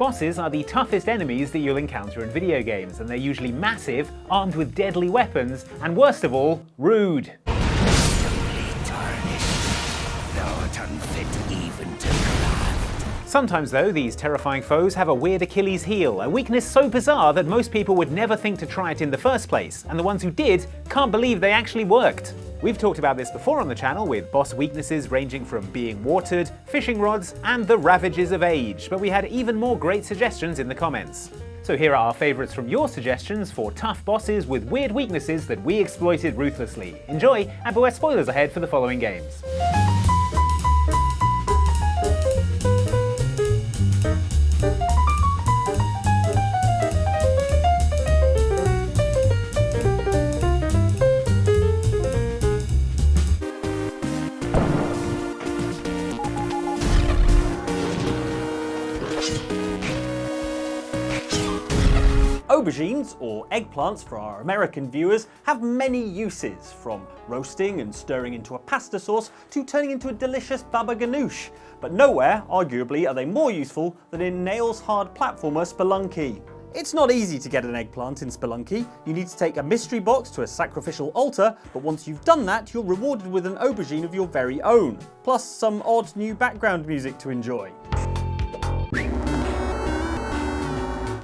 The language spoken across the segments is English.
Bosses are the toughest enemies that you'll encounter in video games, and they're usually massive, armed with deadly weapons, and worst of all, rude. Sometimes though, these terrifying foes have a weird Achilles heel, a weakness so bizarre that most people would never think to try it in the first place, and the ones who did can't believe they actually worked. We've talked about this before on the channel, with boss weaknesses ranging from being watered, fishing rods, and the ravages of age, but we had even more great suggestions in the comments. So here are our favourites from your suggestions for tough bosses with weird weaknesses that we exploited ruthlessly. Enjoy, and beware spoilers ahead for the following games. Aubergines, or eggplants for our American viewers, have many uses, from roasting and stirring into a pasta sauce to turning into a delicious baba ganoush. But nowhere, arguably, are they more useful than in nails-hard platformer Spelunky. It's not easy to get an eggplant in Spelunky. You need to take a mystery box to a sacrificial altar, but once you've done that, you're rewarded with an aubergine of your very own, plus some odd new background music to enjoy.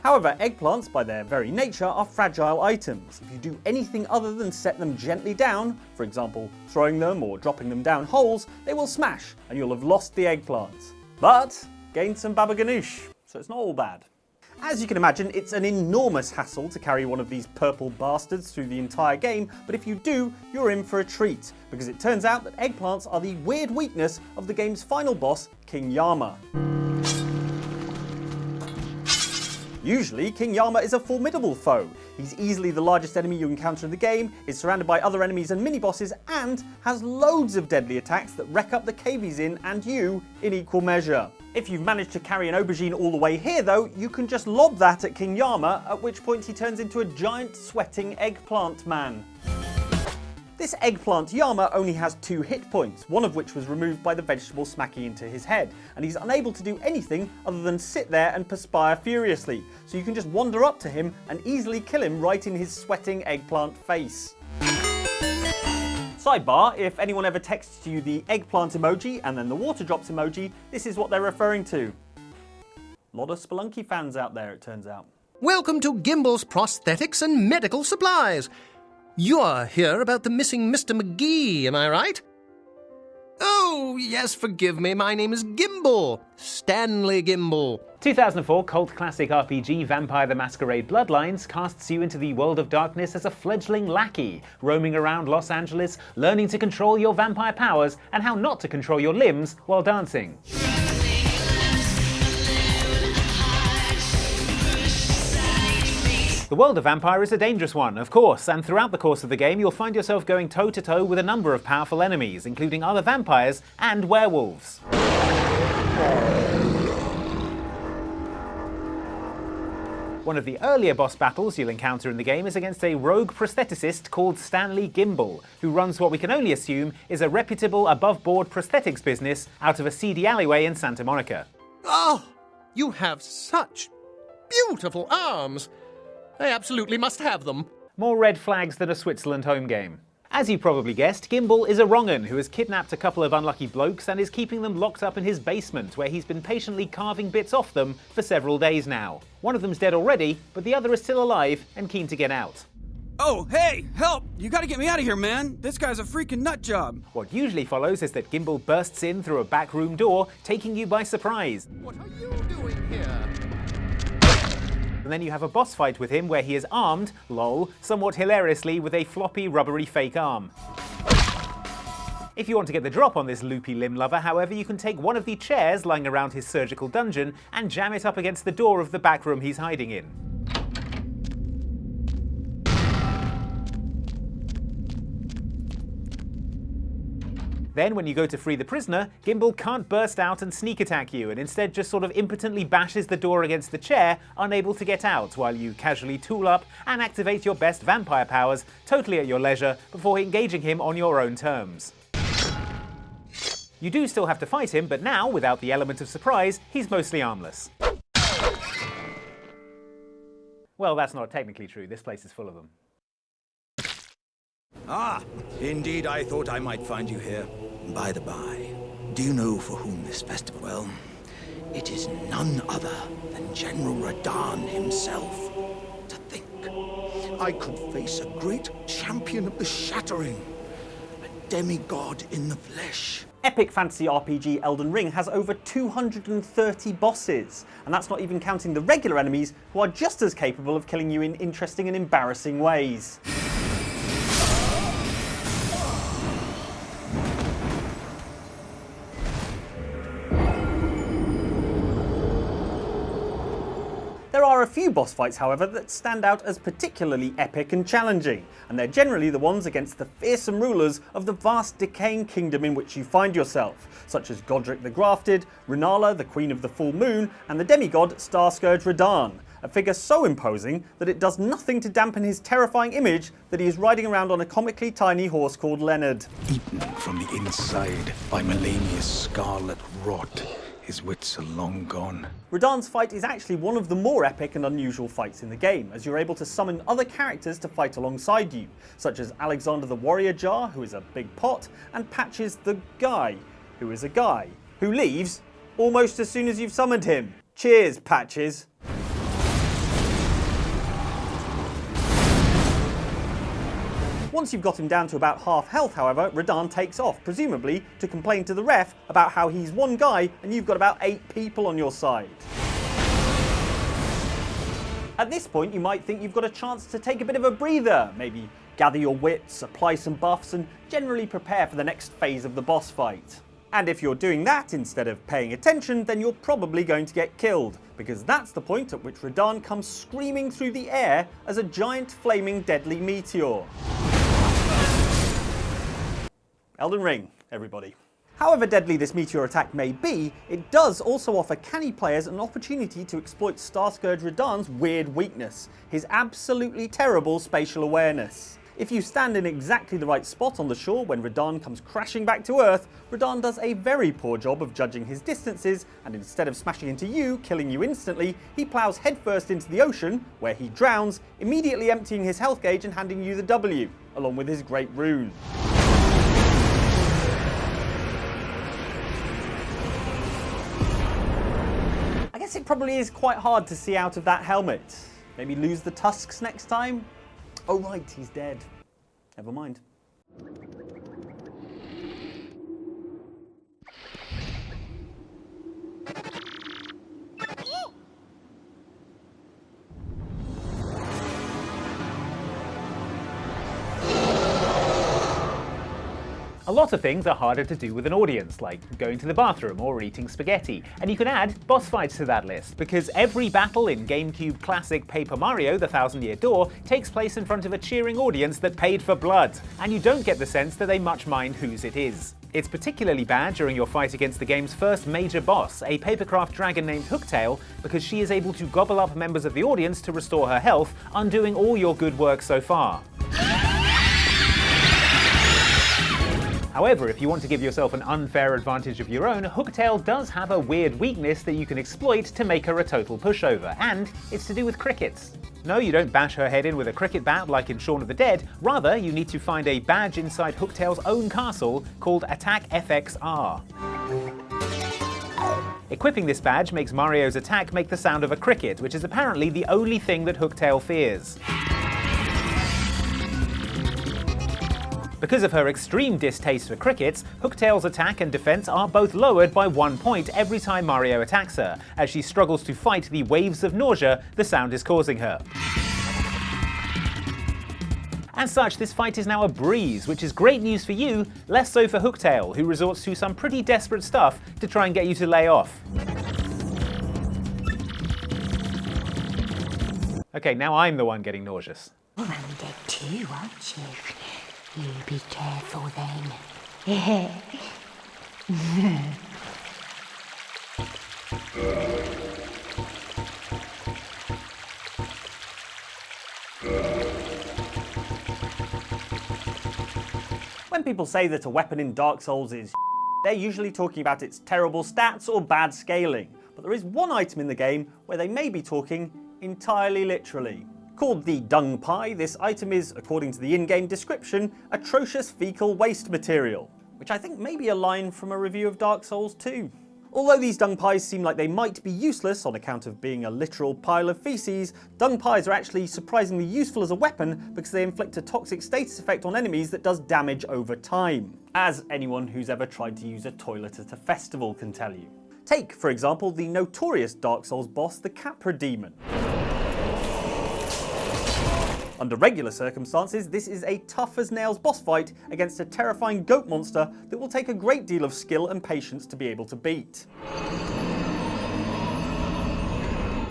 However, eggplants, by their very nature, are fragile items. If you do anything other than set them gently down, for example, throwing them or dropping them down holes, they will smash and you'll have lost the eggplants. But gain some baba ganoush, so it's not all bad. As you can imagine, it's an enormous hassle to carry one of these purple bastards through the entire game, but if you do, you're in for a treat, because it turns out that eggplants are the weird weakness of the game's final boss, King Yama. Usually, King Yama is a formidable foe. He's easily the largest enemy you encounter in the game, is surrounded by other enemies and mini-bosses, and has loads of deadly attacks that wreck up the cave he's in and you in equal measure. If you've managed to carry an aubergine all the way here though, you can just lob that at King Yama, at which point he turns into a giant sweating eggplant man. This eggplant Yama only has 2 hit points, one of which was removed by the vegetable smacking into his head, and he's unable to do anything other than sit there and perspire furiously, so you can just wander up to him and easily kill him right in his sweating eggplant face. Sidebar, if anyone ever texts you the eggplant emoji and then the water drops emoji, this is what they're referring to. A lot of Spelunky fans out there, it turns out. Welcome to Gimble's Prosthetics and Medical Supplies. You're here about the missing Mr. McGee, am I right? Oh, yes, forgive me, my name is Gimble. Stanley Gimble. 2004 cult classic RPG Vampire the Masquerade Bloodlines casts you into the world of darkness as a fledgling lackey, roaming around Los Angeles, learning to control your vampire powers and how not to control your limbs while dancing. The world of Vampire is a dangerous one, of course, and throughout the course of the game you'll find yourself going toe-to-toe with a number of powerful enemies, including other vampires and werewolves. One of the earlier boss battles you'll encounter in the game is against a rogue prostheticist called Stanley Gimble, who runs what we can only assume is a reputable above-board prosthetics business out of a seedy alleyway in Santa Monica. Oh, you have such beautiful arms. I absolutely must have them. More red flags than a Switzerland home game. As you probably guessed, Gimble is a wrong'un who has kidnapped a couple of unlucky blokes and is keeping them locked up in his basement, where he's been patiently carving bits off them for several days now. One of them's dead already, but the other is still alive and keen to get out. Oh, hey, help! You gotta get me out of here, man! This guy's a freaking nut job! What usually follows is that Gimble bursts in through a back room door, taking you by surprise. What are you doing here? And then you have a boss fight with him where he is armed, lol, somewhat hilariously with a floppy, rubbery fake arm. If you want to get the drop on this loopy limb lover, however, you can take one of the chairs lying around his surgical dungeon and jam it up against the door of the back room he's hiding in. Then, when you go to free the prisoner, Gimble can't burst out and sneak attack you, and instead just sort of impotently bashes the door against the chair, unable to get out, while you casually tool up and activate your best vampire powers, totally at your leisure, before engaging him on your own terms. You do still have to fight him, but now, without the element of surprise, he's mostly armless. Well, that's not technically true. This place is full of them. Ah, indeed I thought I might find you here. By the by, do you know for whom this festival? Well, it is none other than General Radahn himself. To think, I could face a great champion of the shattering, a demigod in the flesh. Epic fantasy RPG Elden Ring has over 230 bosses, and that's not even counting the regular enemies who are just as capable of killing you in interesting and embarrassing ways. There are a few boss fights, however, that stand out as particularly epic and challenging, and they're generally the ones against the fearsome rulers of the vast decaying kingdom in which you find yourself, such as Godric the Grafted, Rennala, the Queen of the Full Moon, and the demigod Starscourge Radahn, a figure so imposing that it does nothing to dampen his terrifying image that he is riding around on a comically tiny horse called Leonard. Eaten from the inside by Melania's scarlet rot. His wits are long gone. Radahn's fight is actually one of the more epic and unusual fights in the game, as you're able to summon other characters to fight alongside you, such as Alexander the Warrior Jar, who is a big pot, and Patches the Guy, who is a guy, who leaves almost as soon as you've summoned him. Cheers, Patches. Once you've got him down to about half health, however, Radahn takes off, presumably to complain to the ref about how he's one guy and you've got about 8 people on your side. At this point, you might think you've got a chance to take a bit of a breather, maybe gather your wits, apply some buffs, and generally prepare for the next phase of the boss fight. And if you're doing that instead of paying attention, then you're probably going to get killed, because that's the point at which Radahn comes screaming through the air as a giant flaming deadly meteor. Elden Ring, everybody. However deadly this meteor attack may be, it does also offer canny players an opportunity to exploit Starscourge Radahn's weird weakness, his absolutely terrible spatial awareness. If you stand in exactly the right spot on the shore when Radahn comes crashing back to Earth, Radahn does a very poor job of judging his distances, and instead of smashing into you, killing you instantly, he plows headfirst into the ocean, where he drowns, immediately emptying his health gauge and handing you the W, along with his great rune. I guess it probably is quite hard to see out of that helmet. Maybe lose the tusks next time? Oh right, he's dead. Never mind. A lot of things are harder to do with an audience, like going to the bathroom or eating spaghetti. And you can add boss fights to that list, because every battle in GameCube classic Paper Mario: The Thousand-Year Door takes place in front of a cheering audience that paid for blood, and you don't get the sense that they much mind whose it is. It's particularly bad during your fight against the game's first major boss, a papercraft dragon named Hooktail, because she is able to gobble up members of the audience to restore her health, undoing all your good work so far. However, if you want to give yourself an unfair advantage of your own, Hooktail does have a weird weakness that you can exploit to make her a total pushover, and it's to do with crickets. No, you don't bash her head in with a cricket bat like in Shaun of the Dead, rather you need to find a badge inside Hooktail's own castle called Attack FXR. Equipping this badge makes Mario's attack make the sound of a cricket, which is apparently the only thing that Hooktail fears. Because of her extreme distaste for crickets, Hooktail's attack and defense are both lowered by 1 point every time Mario attacks her, as she struggles to fight the waves of nausea the sound is causing her. As such, this fight is now a breeze, which is great news for you, less so for Hooktail, who resorts to some pretty desperate stuff to try and get you to lay off. Okay, now I'm the one getting nauseous. You're undead too, aren't you? You be careful then. When people say that a weapon in Dark Souls is they're usually talking about its terrible stats or bad scaling. But there is one item in the game where they may be talking entirely literally. Called the dung pie, this item is, according to the in-game description, atrocious fecal waste material, which I think may be a line from a review of Dark Souls 2. Although these dung pies seem like they might be useless on account of being a literal pile of feces, dung pies are actually surprisingly useful as a weapon because they inflict a toxic status effect on enemies that does damage over time, as anyone who's ever tried to use a toilet at a festival can tell you. Take, for example, the notorious Dark Souls boss, the Capra Demon. Under regular circumstances, this is a tough-as-nails boss fight against a terrifying goat monster that will take a great deal of skill and patience to be able to beat.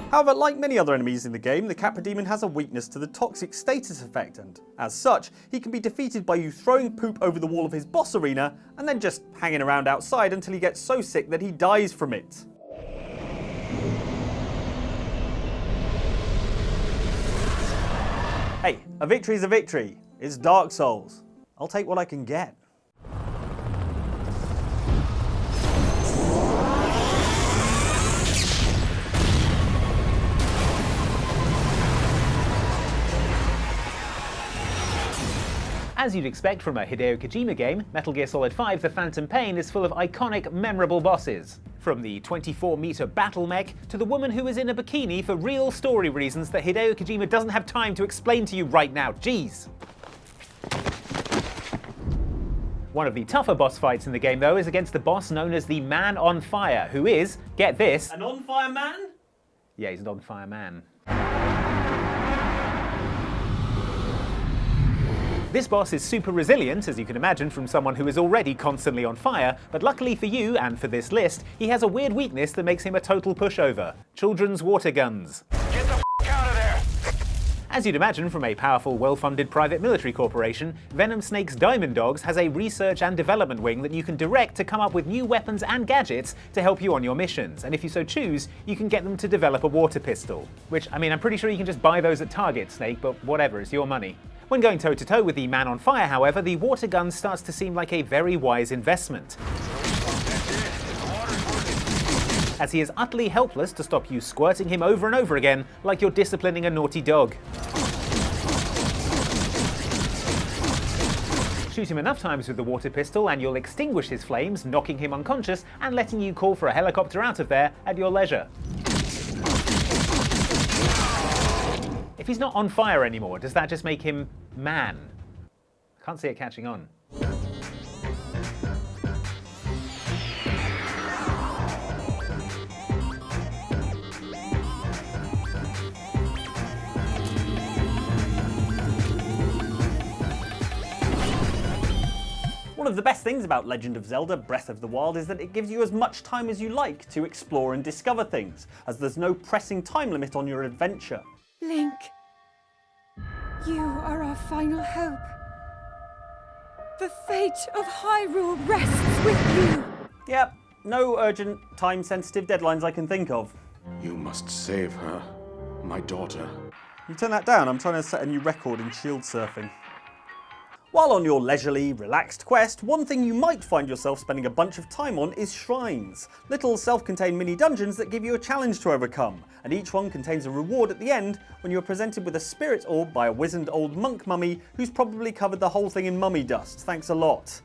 However, like many other enemies in the game, the Capra Demon has a weakness to the toxic status effect, and as such, he can be defeated by you throwing poop over the wall of his boss arena and then just hanging around outside until he gets so sick that he dies from it. Hey, a victory's a victory. It's Dark Souls. I'll take what I can get. As you'd expect from a Hideo Kojima game, Metal Gear Solid 5 The Phantom Pain is full of iconic, memorable bosses. From the 24-meter battle mech to the woman who is in a bikini for real story reasons that Hideo Kojima doesn't have time to explain to you right now. Jeez. One of the tougher boss fights in the game, though, is against the boss known as the Man on Fire, who is, get this... An on-fire man? Yeah, he's an on-fire man. This boss is super resilient, as you can imagine from someone who is already constantly on fire, but luckily for you, and for this list, he has a weird weakness that makes him a total pushover. Children's water guns. Get the f*** out of there! As you'd imagine from a powerful, well-funded private military corporation, Venom Snake's Diamond Dogs has a research and development wing that you can direct to come up with new weapons and gadgets to help you on your missions, and if you so choose, you can get them to develop a water pistol. Which, I mean, I'm pretty sure you can just buy those at Target, Snake, but whatever, it's your money. When going toe-to-toe with the Man on Fire, however, the water gun starts to seem like a very wise investment, as he is utterly helpless to stop you squirting him over and over again like you're disciplining a naughty dog. Shoot him enough times with the water pistol and you'll extinguish his flames, knocking him unconscious and letting you call for a helicopter out of there at your leisure. If he's not on fire anymore, does that just make him man? I can't see it catching on. One of the best things about Legend of Zelda Breath of the Wild is that it gives you as much time as you like to explore and discover things, as there's no pressing time limit on your adventure. Link, you are our final hope. The fate of Hyrule rests with you. Yep, no urgent, time-sensitive deadlines I can think of. You must save her, my daughter. You turn that down, I'm trying to set a new record in shield surfing. While on your leisurely, relaxed quest, one thing you might find yourself spending a bunch of time on is shrines. Little self-contained mini-dungeons that give you a challenge to overcome, and each one contains a reward at the end when you are presented with a spirit orb by a wizened old monk mummy who's probably covered the whole thing in mummy dust. Thanks a lot.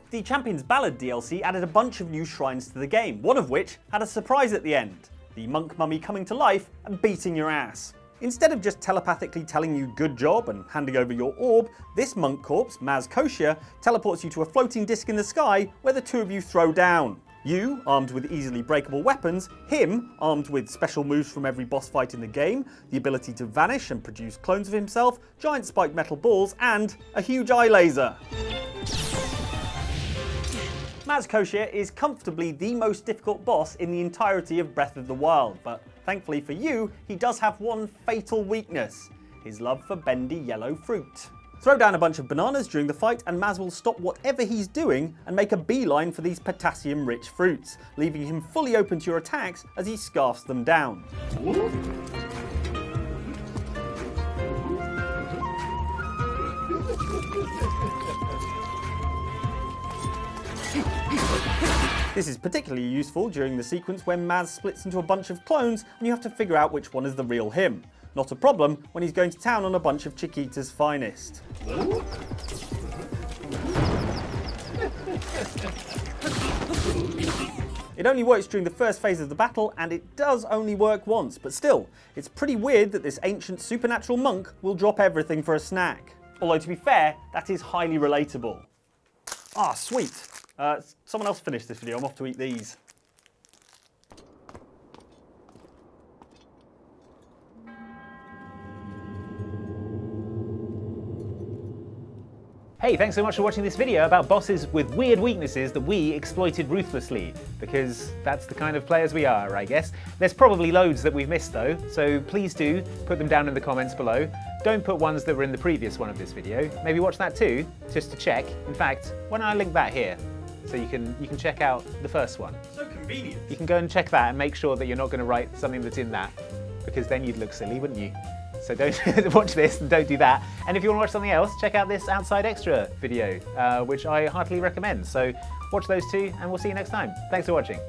The Champion's Ballad DLC added a bunch of new shrines to the game, one of which had a surprise at the end. The monk mummy coming to life and beating your ass. Instead of just telepathically telling you good job and handing over your orb, this monk corpse, Masquerade, teleports you to a floating disc in the sky where the two of you throw down. You, armed with easily breakable weapons, him, armed with special moves from every boss fight in the game, the ability to vanish and produce clones of himself, giant spiked metal balls, and a huge eye laser. Masquerade is comfortably the most difficult boss in the entirety of Breath of the Wild, but thankfully for you, he does have one fatal weakness: his love for bendy yellow fruit. Throw down a bunch of bananas during the fight and Maz will stop whatever he's doing and make a beeline for these potassium-rich fruits, leaving him fully open to your attacks as he scarfs them down. This is particularly useful during the sequence when Maz splits into a bunch of clones and you have to figure out which one is the real him. Not a problem when he's going to town on a bunch of Chiquita's finest. It only works during the first phase of the battle, and it does only work once, but still, it's pretty weird that this ancient supernatural monk will drop everything for a snack. Although to be fair, that is highly relatable. Ah, sweet. Someone else finished this video, I'm off to eat these. Hey, thanks so much for watching this video about bosses with weird weaknesses that we exploited ruthlessly, because that's the kind of players we are, I guess. There's probably loads that we've missed though, so please do put them down in the comments below. Don't put ones that were in the previous one of this video. Maybe watch that too, just to check. In fact, why don't I link that here, so you can check out the first one. So convenient. You can go and check that and make sure that you're not going to write something that's in that, because then you'd look silly, wouldn't you? So don't watch this and don't do that. And if you want to watch something else, check out this Outside Extra video, which I heartily recommend. So watch those two and we'll see you next time. Thanks for watching.